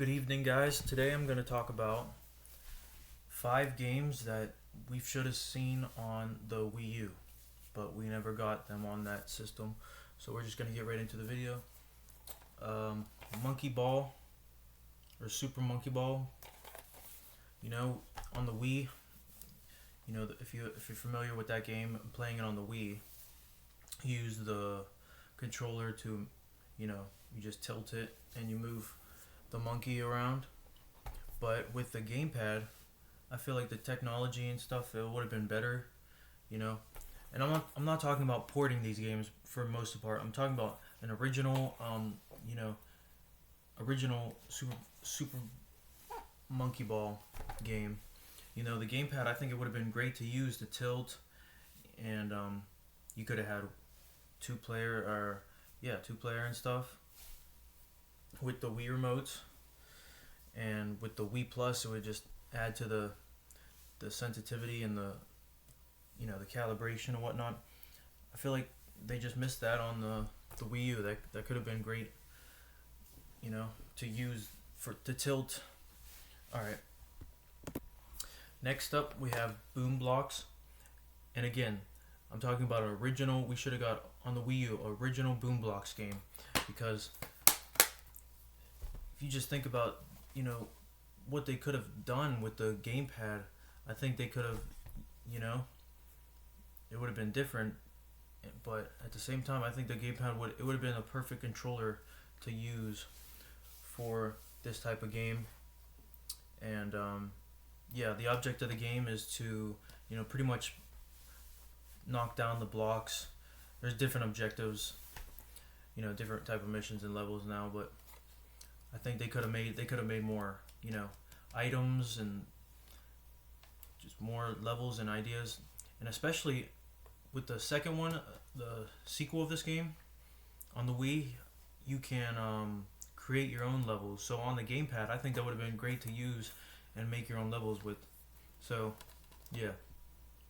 Good evening, guys. Today I'm going to talk about 5 games that we should have seen on the Wii U, but we never got them on that system. So we're just going to get right into the video. Monkey Ball, or Super Monkey Ball. On the Wii. If you're familiar with that game, playing it on the Wii, you use the controller to, you just tilt it and you move the monkey around. But with the gamepad, I feel like the technology and stuff, it would have been better, And I'm not talking about porting these games for most of the part. I'm talking about an original, original Super Monkey Ball game. The gamepad, I think it would have been great to use to tilt, and you could have had two player and stuff with the Wii remotes, and with the Wii Plus, it would just add to the sensitivity and the calibration and whatnot. I feel like they just missed that on the Wii U. That could have been great, to use to tilt. All right. Next up, we have Boomblox, and again, I'm talking about an original. We should have got on the Wii U original Boomblox game, because if you just think about what they could have done with the gamepad, I think they could have, it would have been different. But at the same time, I think the gamepad would have been a perfect controller to use for this type of game. And the object of the game is to pretty much knock down the blocks. There's different objectives, different type of missions and levels now, but I think they could have made more, items and just more levels and ideas. And especially with the second one, the sequel of this game on the Wii, you can create your own levels. So on the gamepad, I think that would have been great to use and make your own levels with. So yeah,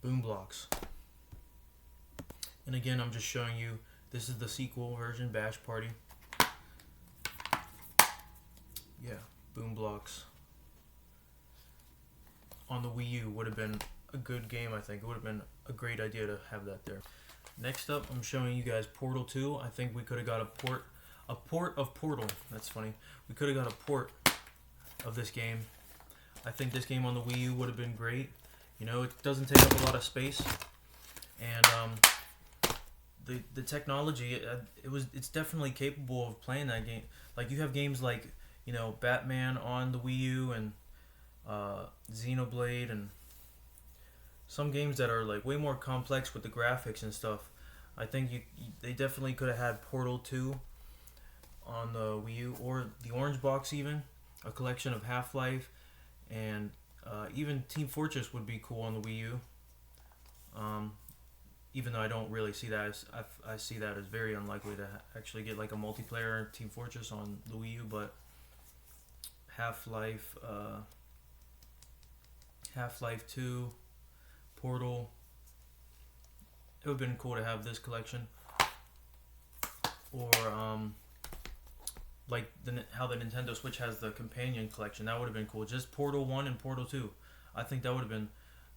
Boomblox. And again, I'm just showing you, this is the sequel version, Bash Party. Yeah, Boomblox on the Wii U would have been a good game. I think it would have been a great idea to have that there. Next up, I'm showing you guys Portal 2. I think we could have got a port of Portal. That's funny. We could have got a port of this game. I think this game on the Wii U would have been great. It doesn't take up a lot of space, and the technology, it's definitely capable of playing that game. Like, you have games like Batman on the Wii U, and Xenoblade, and some games that are like way more complex with the graphics and stuff. I think they definitely could have had Portal 2 on the Wii U, or the Orange Box, even a collection of Half-Life, and even Team Fortress would be cool on the Wii U. Even though I don't really see that as, I see that as very unlikely to actually get like a multiplayer Team Fortress on the Wii U, but Half-Life 2, Portal, it would have been cool to have this collection. Or like how the Nintendo Switch has the companion collection, that would have been cool. Just Portal 1 and Portal 2. I think that would have been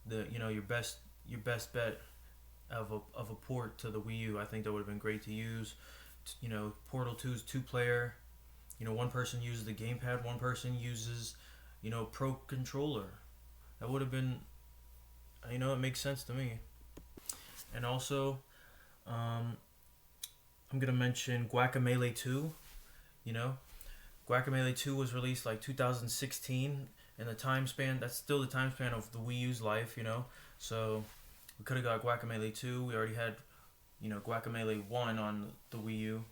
the your best bet of a port to the Wii U. I think that would have been great to use. Portal 2's 2-player. One person uses the gamepad, one person uses Pro Controller. That would have been, it makes sense to me. And also, I'm gonna mention Gaucamelee 2. Gaucamelee 2 was released like 2016, and the time span, that's still the time span of the Wii U's life. So we could have got Gaucamelee 2. We already had Gaucamelee 1 on the Wii U,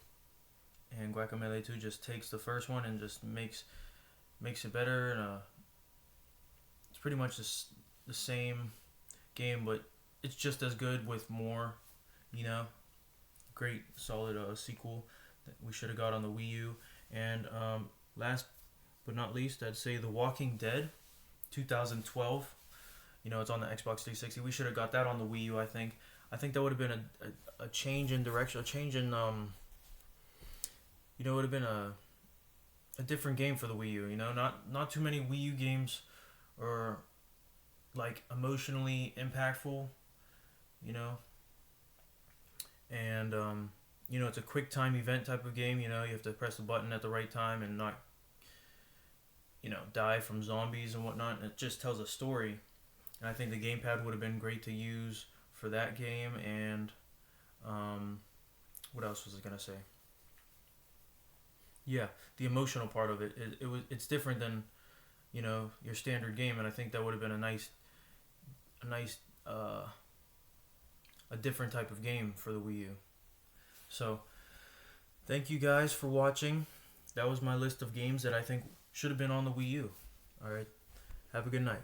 and Gaucamelee 2 just takes the first one and just makes it better. And it's pretty much the same game, but it's just as good with more, great solid sequel that we should have got on the Wii U. And last but not least, I'd say The Walking Dead 2012. It's on the Xbox 360. We should have got that on the Wii U. I think that would have been a change in direction, a change in it would have been a different game for the Wii U. You know, not too many Wii U games are like emotionally impactful. You know, and you know, it's a quick time event type of game. You know, you have to press the button at the right time and not, you know, die from zombies and whatnot. And it just tells a story. And I think the gamepad would have been great to use for that game. And what else was I gonna say? Yeah, the emotional part of it's different than, you know, your standard game, and I think that would have been a nice a different type of game for the Wii U. So thank you guys for watching. That was my list of games that I think should have been on the Wii U. All right, have a good night.